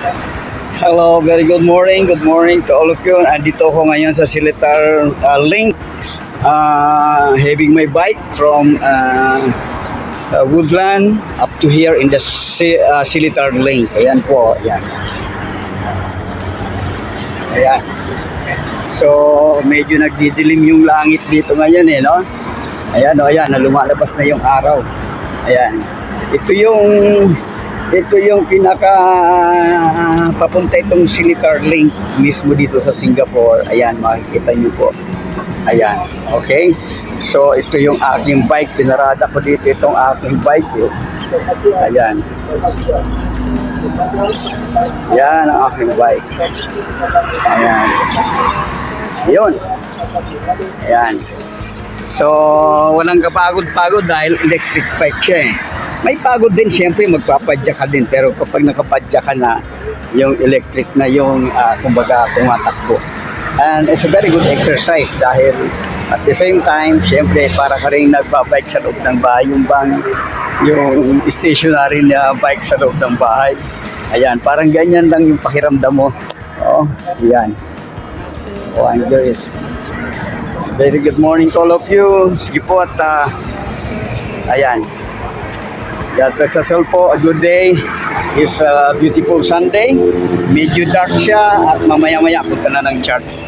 Hello, very good morning. Good morning to all of you. Andito ako ngayon sa Silitar Link. Having my bike from Woodland up to here in the Silitar Link. Ayan po, ayan. Ayan. So, medyo nagdidilim yung langit dito ngayon no? Ayan, ayan, lumalabas na yung araw. Ayan. Ito yung pinaka papunta itong Silitar Link mismo dito sa Singapore. Ayan, makikita nyo po. Ayan, okay? So, ito yung aking bike. Pinarada ko dito itong aking bike. Ayan. Yan ang aking bike. Ayan. Yun. Ayan. So, walang kapagod-pagod dahil electric bike siya May pagod din siyempre, magpapadya ka din. Pero kapag nakapadya ka na, yung electric na yung, kumbaga, tumatakbo. And it's a very good exercise dahil at the same time, siyempre, para ka rin nagbabike sa loob ng bahay. Yung stationary na bike sa loob ng bahay. Ayan, parang ganyan lang yung pakiramdam mo. Oh, ayan. Oh, enjoy it. Very good morning to all of you. Sige po at, ayan. God bless us all po. A good day. It's a beautiful Sunday. Medyo dark siya at mamaya-maya punta na ng church.